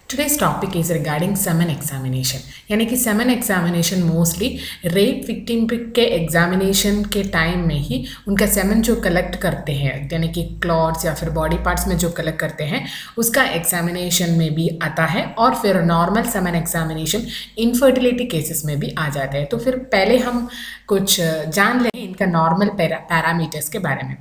Today's topic is regarding semen examination. यानी कि semen examination mostly rape victim के examination के टाइम में ही उनका सेमन जो कलेक्ट करते हैं, यानी कि क्लॉट्स या फिर बॉडी पार्ट्स में जो कलेक्ट करते हैं उसका एग्जामिनेशन में भी आता है, और फिर normal semen examination infertility cases में भी आ जाता है। तो फिर पहले हम कुछ जान लें इनका नॉर्मल पैरामीटर्स के बारे में।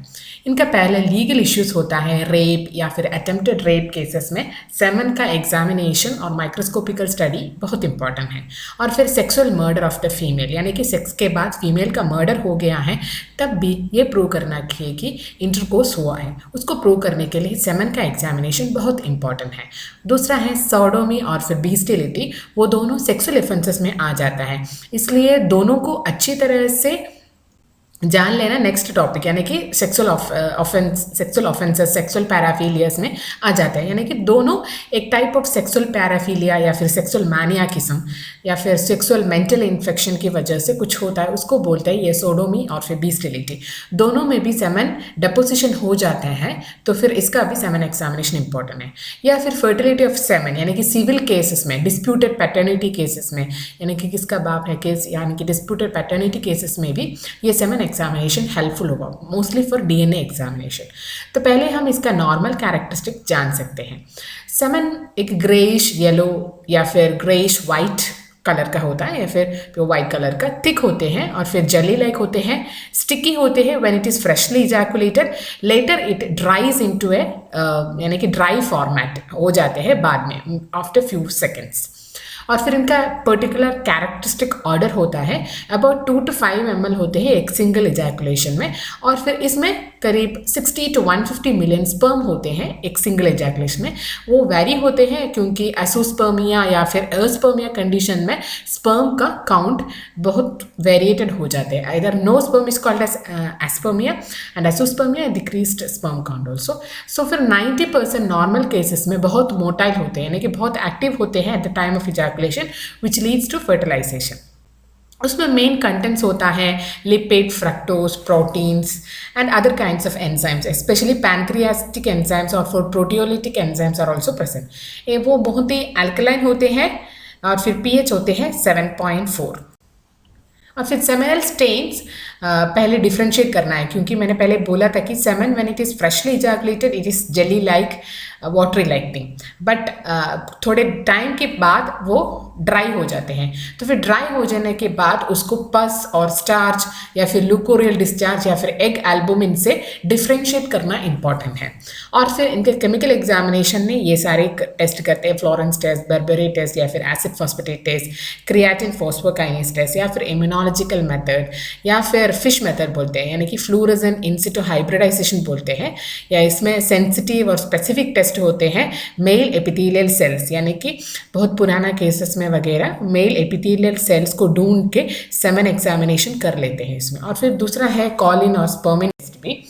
इनका पहले लीगल इश्यूज होता है रेप या फिर अटेम्प्टेड रेप केसेस में सेमन का एग्जामिनेशन और माइक्रोस्कोपिकल स्टडी बहुत इंपॉर्टेंट है। और फिर sexual murder of the female, यानी कि सेक्स के बाद फीमेल का मर्डर हो गया है तब भी ये प्रूव करना चाहिए कि इंटरकोर्स हुआ है, उसको प्रूव करने के लिए सेमन का एग्जामिनेशन बहुत इंपॉर्टेंट है। दूसरा है सोडोमी और फिर बीस्टिलिटी, वो दोनों सेक्सुअल ऑफेंसेस में आ जाता है, इसलिए दोनों को अच्छी तरह से जान लेना नेक्स्ट टॉपिक, यानी कि सेक्सुअल ऑफेंसेस सेक्सुअल पैराफीलियास में आ जाता है। यानी कि दोनों एक टाइप ऑफ सेक्सुअल पैराफीलिया या फिर सेक्सुअल मैनियाकिज्म या फिर सेक्सुअल मेंटल इन्फेक्शन की वजह से कुछ होता है, उसको बोलते हैं ये सोडोमी और फिर बीस्टिलिटी। दोनों में भी सेमन डेपोजिशन हो जाते हैं, तो फिर इसका भी सेमन एग्जामिनेशन इंपॉर्टेंट है। या फिर फर्टिलिटी ऑफ सेमन, यानी कि सिविल केसेस में, डिस्प्यूटेड पैटर्निटी केसेस में, यानी कि किसका बाप है केस, यानी कि डिस्प्यूटेड पैटर्निटी केसेस में भी ये सेमन एग्जामिनेशन हेल्पफुल होगा, मोस्टली फॉर डीएनए एग्जामिनेशन। तो पहले हम इसका नॉर्मल कैरेक्टरिस्टिक जान सकते हैं। सेमन एक ग्रेइश येलो या फिर ग्रेइश वाइट कलर का होता है, या फिर वाइट कलर का, थिक होते हैं और फिर जेली लाइक होते हैं, स्टिकी होते हैं when it is freshly ejaculated, later it dries into a यानी कि ड्राई फॉर्मेट हो जाते हैं बाद में आफ्टर फ्यू सेकेंड्स। और फिर इनका पर्टिकुलर कैरेक्टरिस्टिक ऑर्डर होता है, अबाउट 2 to 5 ml होते हैं एक सिंगल इजैकुलेशन में, और फिर इसमें करीब 60 to 150 मिलियन स्पर्म होते हैं एक सिंगल इजैकुलेशन में। वो वेरी होते हैं क्योंकि एसोस्पर्मिया या फिर एस्पर्मिया कंडीशन में स्पर्म का काउंट बहुत वेरिएटेड हो जाते हैं। इधर no sperm is called as aspermia and azoospermia decreased sperm count also. So फिर 90% नॉर्मल केसेस में बहुत मोटाइल होते हैं, यानी कि बहुत एक्टिव होते हैं at the time of ejaculation which leads to fertilization। उसमें मेन कंटेंट्स होता है lipid, fructose, proteins and other kinds of enzymes, especially pancreatic enzymes और for proteolytic enzymes are also present. वो बहुत ही अल्कलाइन होते हैं और फिर पीएच होते हैं 7.4। और फिर सेमिनल स्टेन्स पहले डिफ्रेंशिएट करना है, क्योंकि मैंने पहले बोला था कि semen when it is freshly ejaculated it is jelly like watery like thing, but थोड़े टाइम के बाद वो ड्राई हो जाते हैं। तो फिर ड्राई हो जाने के बाद उसको पस और स्टार्च या फिर लुकोरियल डिस्चार्ज या फिर एग एल्बुमिन से डिफ्रेंशिएट करना इंपॉर्टेंट है। और फिर इनके केमिकल एग्जामिनेशन में ये सारे टेस्ट करते हैं, फ्लोरेंस टेस्ट, बर्बरी टेस्ट या फिर acid phosphatase test, creatine phosphokinase test या फिर इम्यूनोलॉजिकल मेथड या फिर फिश मेथड बोलते हैं, यानी कि फ्लोरेसेंट इन सिटु हाइब्रिडाइजेशन बोलते हैं। या इसमें सेंसिटिव और स्पेसिफिक टेस्ट होते हैं मेल एपिथेलियल सेल्स, यानी कि बहुत पुराना केसेस में वगैरह मेल एपिथेलियल सेल्स को ढूंढ के सेमन एग्जामिनेशन कर लेते हैं इसमें। और फिर दूसरा है कॉलिन और स्पर्मिन टेस्ट भी,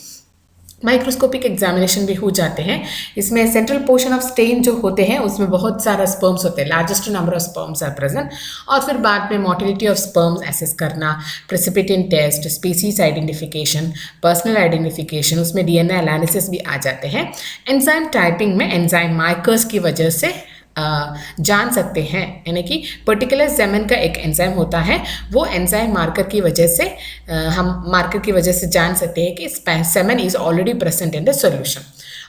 माइक्रोस्कोपिक एग्जामिनेशन भी हो जाते हैं। इसमें सेंट्रल पोर्शन ऑफ स्टेन जो होते हैं उसमें बहुत सारा स्पर्म्स होते हैं, largest number of sperms are present. और फिर बाद में मोटिलिटी ऑफ स्पर्म्स एसेस करना, precipitant test, species identification, personal identification, उसमें डीएनए एनालिसिस भी आ जाते हैं। एंजाइम टाइपिंग में एंजाइम मार्कर्स की वजह से जान सकते हैं, यानी कि पर्टिकुलर सेमन का एक एंजाइम होता है, वो एंजाइम मार्कर की वजह से जान सकते हैं कि semen is already present in the solution.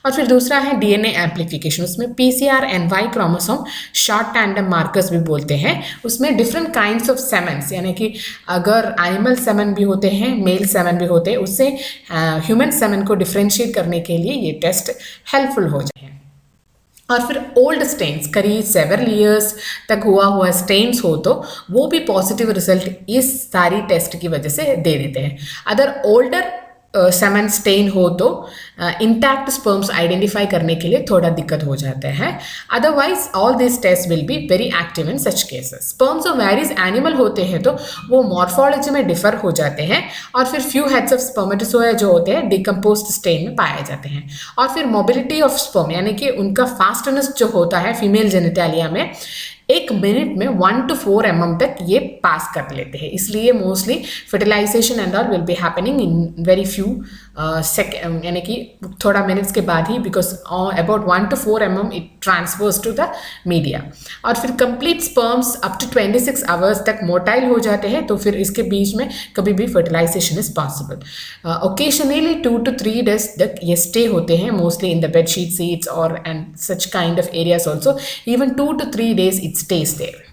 और फिर दूसरा है डीएनए एम्प्लीफिकेशन, उसमें PCR and Y chromosome short tandem markers भी बोलते हैं। उसमें डिफरेंट काइंड्स ऑफ सेमन्स, यानी कि अगर एनिमल सेमन भी होते हैं, मेल सेमन भी होते हैं, उससे ह्यूमन सेमन को डिफ्रेंशिएट करने के लिए ये टेस्ट हेल्पफुल हो जाए। और फिर ओल्ड स्टेन्स, करीब सेवरल ईयर्स तक हुआ स्टेन्स हो तो वो भी पॉजिटिव रिजल्ट इस सारी टेस्ट की वजह से दे देते हैं। अदर ओल्डर सेमन स्टेन हो तो इंटैक्ट स्पर्म्स आइडेंटिफाई करने के लिए थोड़ा दिक्कत हो जाता है। Otherwise all this test will be very active in such cases. Sperms of various animal होते हैं तो वो मॉर्फोलॉजी में डिफर हो जाते हैं, और फिर फ्यू हेड्स ऑफ स्पर्मेटोजोआ जो होते हैं डिकम्पोज्ड स्टेन में पाए जाते हैं। और फिर मोबिलिटी ऑफ स्पर्म, यानी कि उनका फास्टनेस जो होता है फीमेल जेनिटालिया में 1 मिनट में 1 to 4 mm तक ये पास कर लेते हैं, इसलिए mostly fertilization and all will be happening in very few यानी कि थोड़ा मिनट्स के बाद ही, because about 1 to 4 mm it transfers to the media. और फिर complete sperms up to 26 hours तक मोटाइल हो जाते हैं, तो फिर इसके बीच में कभी भी fertilization is possible. Occasionally 2 to 3 days तक ये स्टे होते हैं, mostly in the bedsheet sheets और and such kind of areas also, even 2 to 3 days it stays there.